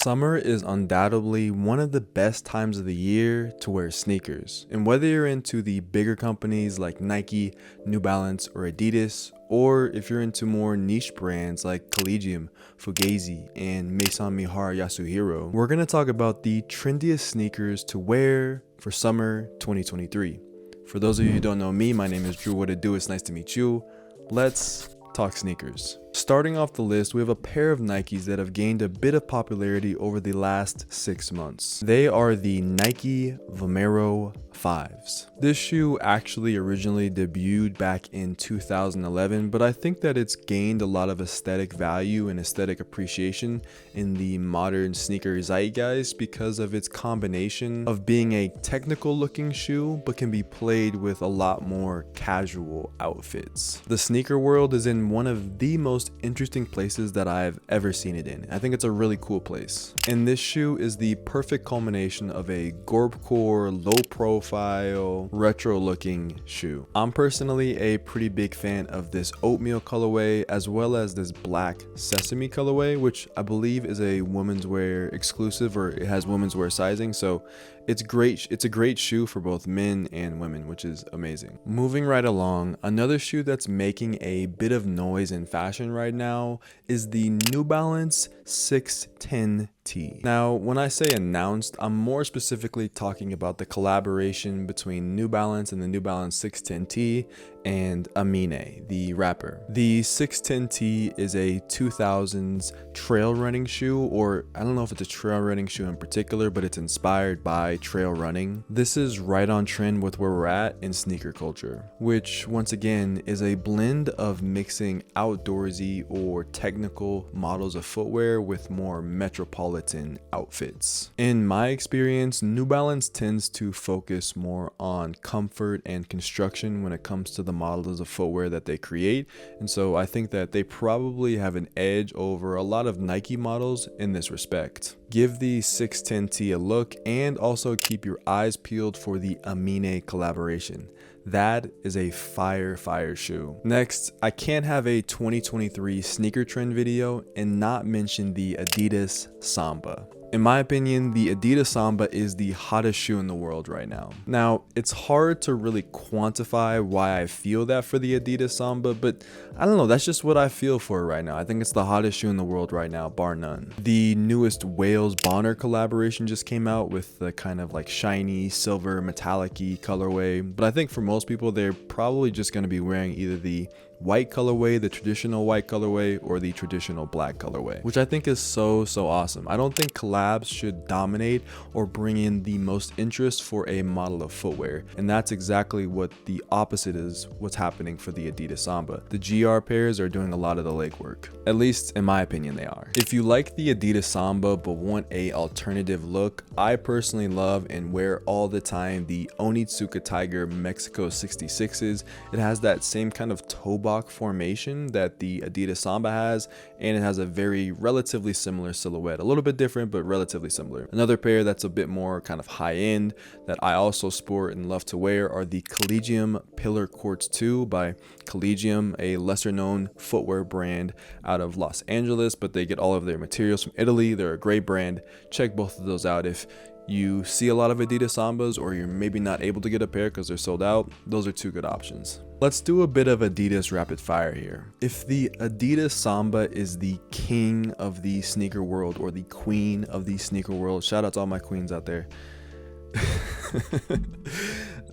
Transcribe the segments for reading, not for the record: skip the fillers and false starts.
Summer is undoubtedly one of the best times of the year to wear sneakers. And whether you're into the bigger companies like Nike, New Balance, or Adidas, or if you're into more niche brands like Collegium, Fugazi, and Maison Mihara Yasuhiro, we're going to talk about the trendiest sneakers to wear for summer 2023. For those of you who don't know me, my name is Drew. What it do? It's nice to meet you. Let's talk sneakers. Starting off the list, we have a pair of Nikes that have gained a bit of popularity over the last 6 months. They are the Nike Vomero 5s. This shoe actually originally debuted back in 2011, but I think that it's gained a lot of aesthetic value and aesthetic appreciation in the modern sneaker zeitgeist because of its combination of being a technical looking shoe, but can be played with a lot more casual outfits. The sneaker world is in one of the most interesting places that I've ever seen it in. I think it's a really cool place. And this shoe is the perfect culmination of a gorpcore, low profile, retro looking shoe. I'm personally a pretty big fan of this oatmeal colorway as well as this black sesame colorway, which I believe is a women's wear exclusive, or it has women's wear sizing. So it's great. It's a great shoe for both men and women, which is amazing. Moving right along, another shoe that's making a bit of noise in fashion right now is the New Balance 610T. Now, when I say announced, I'm more specifically talking about the collaboration between New Balance and the New Balance 610T and Amine, the rapper. The 610T is a 2000s trail running shoe, or I don't know if it's a trail running shoe in particular, but it's inspired by trail running. This is right on trend with where we're at in sneaker culture, which once again is a blend of mixing outdoorsy or technical models of footwear with more metropolitan outfits. In my experience, New Balance tends to focus more on comfort and construction when it comes to the models of footwear that they create, and so I think that they probably have an edge over a lot of Nike models in this respect. Give the 610T a look and also keep your eyes peeled for the Amine collaboration. That is a fire shoe. Next, I can't have a 2023 sneaker trend video and not mention the Adidas Samba. In my opinion, the Adidas Samba is the hottest shoe in the world right now. Now, it's hard to really quantify why I feel that for the Adidas Samba, but I don't know, that's just what I feel for it right now. I think it's the hottest shoe in the world right now, bar none. The newest Wales Bonner collaboration just came out with the kind of like shiny, silver, metallic-y colorway, but I think for most people, they're probably just going to be wearing either the white colorway, the traditional white colorway, or the traditional black colorway, which I think is so awesome. I don't think collabs should dominate or bring in the most interest for a model of footwear, and that's exactly what the opposite is what's happening for the Adidas Samba. The GR pairs are doing a lot of the legwork, at least in my opinion they are. If you like the Adidas Samba but want a alternative look, I personally love and wear all the time the Onitsuka Tiger Mexico 66s. It has that same kind of toe box formation that the Adidas Samba has, and it has a very relatively similar silhouette, a little bit different but relatively similar. Another pair that's a bit more kind of high end that I also sport and love to wear are the Collegium Pillar Quartz 2 by Collegium, a lesser known footwear brand out of Los Angeles, but they get all of their materials from Italy. They're a great brand. Check both of those out if you see a lot of Adidas Sambas or you're maybe not able to get a pair because they're sold out. Those are two good options. Let's do a bit of Adidas rapid fire here. If the Adidas Samba is the king of the sneaker world or the queen of the sneaker world, shout out to all my queens out there.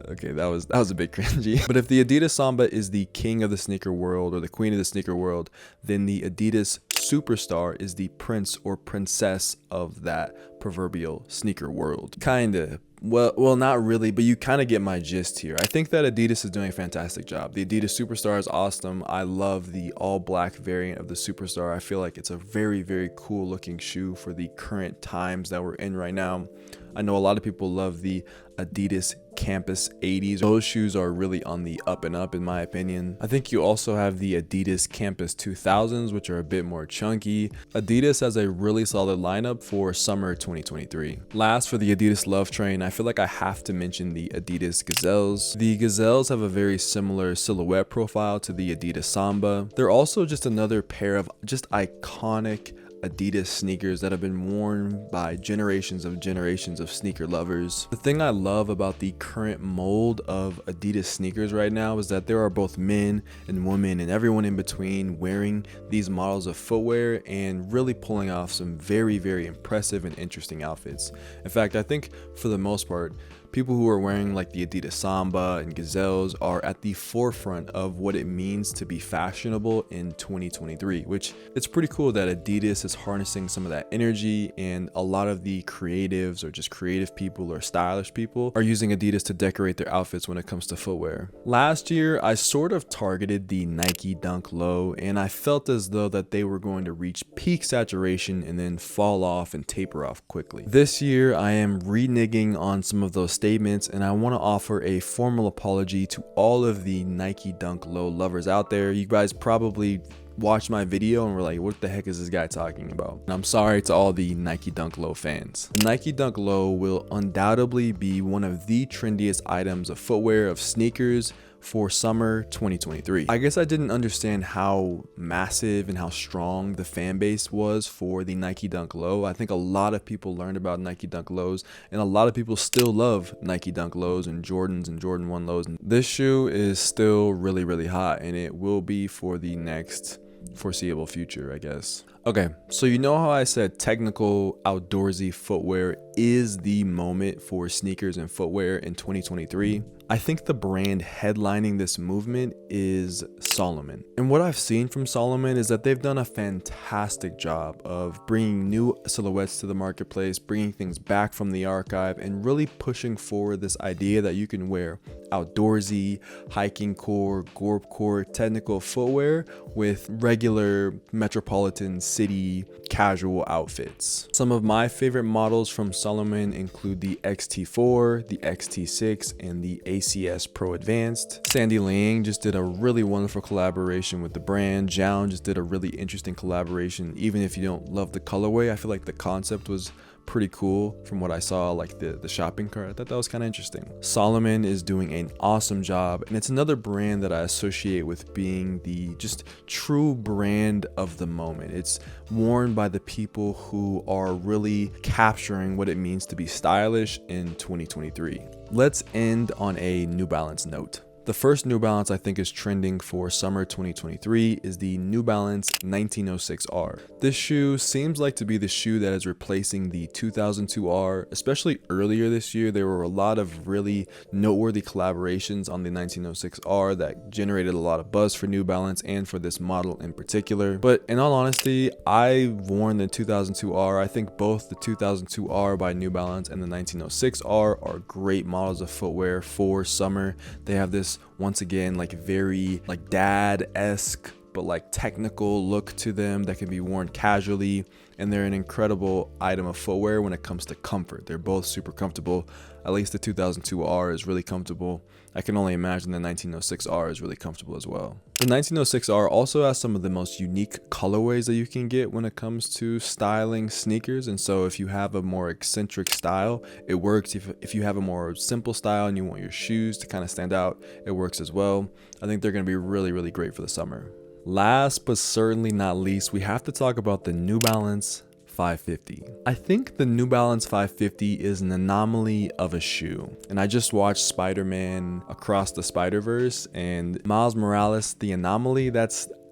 Okay, that was a bit cringy. But if the Adidas Samba is the king of the sneaker world or the queen of the sneaker world, then the Adidas Superstar is the prince or princess of that proverbial sneaker world. Kinda. Well, not really, but you kind of get my gist here. I think that Adidas is doing a fantastic job. The Adidas Superstar is awesome. I love the all black variant of the Superstar. I feel like it's a very cool looking shoe for the current times that we're in right now. I know a lot of people love the Adidas Campus 80s. Those shoes are really on the up and up in my opinion. I think you also have the Adidas Campus 2000s, which are a bit more chunky. Adidas has a really solid lineup for summer 2023. Last, for the Adidas Love Train, I feel like I have to mention the Adidas Gazelles. The Gazelles have a very similar silhouette profile to the Adidas Samba. They're also just another pair of just iconic Adidas sneakers that have been worn by generations of sneaker lovers. The thing I love about the current mold of Adidas sneakers right now is that there are both men and women and everyone in between wearing these models of footwear and really pulling off some very, very impressive and interesting outfits. In fact, I think for the most part, people who are wearing like the Adidas Samba and Gazelles are at the forefront of what it means to be fashionable in 2023, which it's pretty cool that Adidas is harnessing some of that energy, and a lot of the creatives or just creative people or stylish people are using Adidas to decorate their outfits when it comes to footwear. Last year, I sort of targeted the Nike Dunk Low, and I felt as though that they were going to reach peak saturation and then fall off and taper off quickly. This year, I am reneging on some of those statements, and I want to offer a formal apology to all of the Nike Dunk Low lovers out there. You guys probably watched my video and were like, what the heck is this guy talking about? And I'm sorry to all the Nike Dunk Low fans. The Nike Dunk Low will undoubtedly be one of the trendiest items of footwear, of sneakers, for summer 2023. I guess I didn't understand how massive and how strong the fan base was for the Nike Dunk Low. I think a lot of people learned about Nike Dunk Lows, and a lot of people still love Nike Dunk Lows and Jordans and Jordan 1 Lows. This shoe is still really, really hot, and it will be for the next foreseeable future, I guess. Okay, so you know how I said technical outdoorsy footwear is the moment for sneakers and footwear in 2023? I think the brand headlining this movement is Salomon. And what I've seen from Salomon is that they've done a fantastic job of bringing new silhouettes to the marketplace, bringing things back from the archive, and really pushing forward this idea that you can wear outdoorsy, hiking core, gorp core, technical footwear with regular metropolitan city casual outfits. Some of my favorite models from Salomon include the XT4, the XT6, and the ACS Pro Advanced. Sandy Liang just did a really wonderful collaboration with the brand. Jown just did a really interesting collaboration. Even if you don't love the colorway, I feel like the concept was pretty cool from what I saw, like the shopping cart. I thought that was kind of interesting. Salomon is doing an awesome job, and it's another brand that I associate with being the just true brand of the moment. It's worn by the people who are really capturing what it means to be stylish in 2023. Let's end on a New Balance note. The first New Balance I think is trending for summer 2023 is the New Balance 1906R. This shoe seems like to be the shoe that is replacing the 2002R. Especially earlier this year, there were a lot of really noteworthy collaborations on the 1906R that generated a lot of buzz for New Balance and for this model in particular. But in all honesty, I've worn the 2002R. I think both the 2002R by New Balance and the 1906R are great models of footwear for summer. They have this once again like very like dad-esque but like technical look to them that can be worn casually, and they're an incredible item of footwear when it comes to comfort. They're both super comfortable. At least the 2002R is really comfortable. I can only imagine the 1906R is really comfortable as well. The 1906R also has some of the most unique colorways that you can get when it comes to styling sneakers, and so if you have a more eccentric style, it works. If you have a more simple style and you want your shoes to kind of stand out, it works as well. I think they're going to be really, really great for the summer. Last but certainly not least, we have to talk about the New Balance 550. I think the New Balance 550 is an anomaly of a shoe. And I just watched Spider-Man Across the Spider-Verse, and Miles Morales, the anomaly,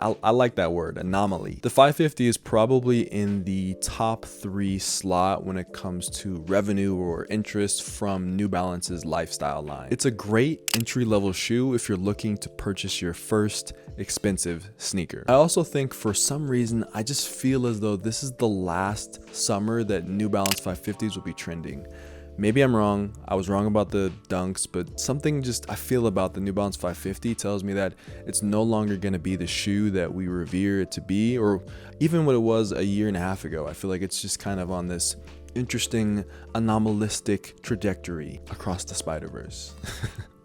I like that word, anomaly. The 550 is probably in the top 3 slot when it comes to revenue or interest from New Balance's lifestyle line. It's a great entry-level shoe if you're looking to purchase your first expensive sneaker. I also think for some reason, I just feel as though this is the last summer that New Balance 550s will be trending. Maybe I'm wrong. I was wrong about the dunks, but something just I feel about the New Balance 550 tells me that it's no longer going to be the shoe that we revere it to be, or even what it was a year and a half ago. I feel like it's just kind of on this interesting anomalistic trajectory across the Spider-Verse.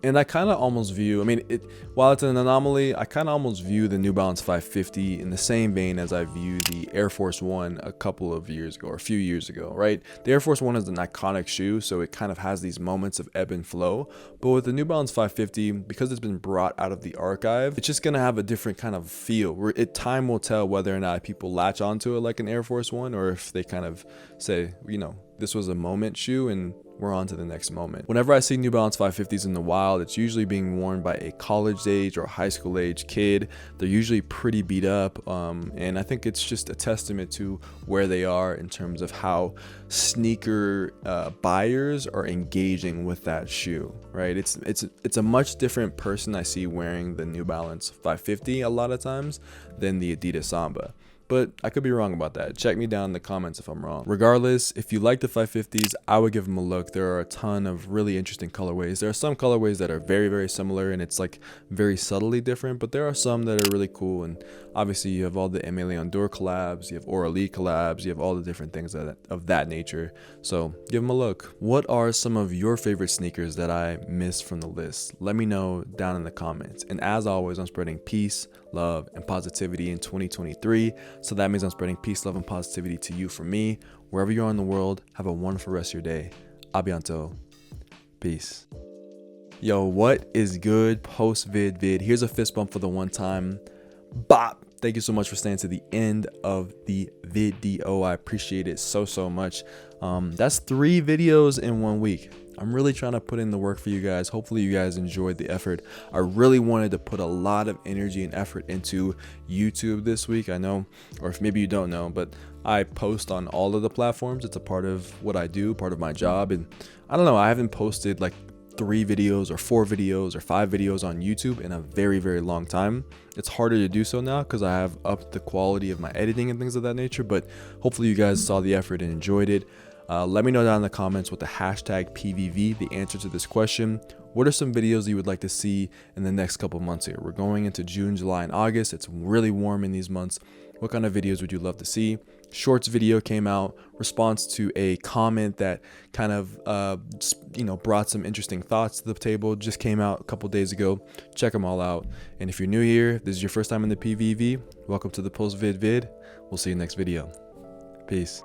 And I kind of almost view, I mean, while it's an anomaly, I kind of almost view the New Balance 550 in the same vein as I view the Air Force One a couple of years ago, or a few years ago, right? The Air Force One is an iconic shoe, so it kind of has these moments of ebb and flow. But with the New Balance 550, because it's been brought out of the archive, it's just going to have a different kind of feel, where time will tell whether or not people latch onto it like an Air Force One, or if they kind of say, you know, this was a moment shoe and we're on to the next moment. Whenever I see New Balance 550s in the wild, it's usually being worn by a college age or high school age kid. They're usually pretty beat up, and I think it's just a testament to where they are in terms of how sneaker buyers are engaging with that shoe, right? It's a much different person I see wearing the New Balance 550 a lot of times than the Adidas Samba. But I could be wrong about that. Check me down in the comments if I'm wrong. Regardless, if you like the 550s, I would give them a look. There are a ton of really interesting colorways. There are some colorways that are very, very similar and it's like very subtly different, but there are some that are really cool. And obviously you have all the Emilion Dor collabs, you have Aura-Lee collabs, you have all the different things of that nature. So give them a look. What are some of your favorite sneakers that I missed from the list? Let me know down in the comments. And as always, I'm spreading peace, love, and positivity in 2023. So that means I'm spreading peace, love, and positivity to you from me. Wherever you are in the world, have a wonderful rest of your day. Abianto. Peace. Yo, what is good? Post vid. Here's a fist bump for the one time. Bop. Thank you so much for staying to the end of the video. I appreciate it so much. That's 3 videos in 1 week. I'm really trying to put in the work for you guys. Hopefully you guys enjoyed the effort. I really wanted to put a lot of energy and effort into YouTube this week. I know, or if maybe you don't know, but I post on all of the platforms. It's a part of what I do, part of my job. And I don't know, I haven't posted like 3 videos or 4 videos or 5 videos on YouTube in a very, very long time. It's harder to do so now because I have upped the quality of my editing and things of that nature, but hopefully you guys saw the effort and enjoyed it. Let me know down in the comments with the hashtag PVV, the answer to this question. What are some videos you would like to see in the next couple months here? We're going into June, July, and August. It's really warm in these months. What kind of videos would you love to see? Shorts video came out, response to a comment that kind of, brought some interesting thoughts to the table. Just came out a couple days ago. Check them all out. And if you're new here, this is your first time in the PVV, welcome to the post vid. We'll see you next video. Peace.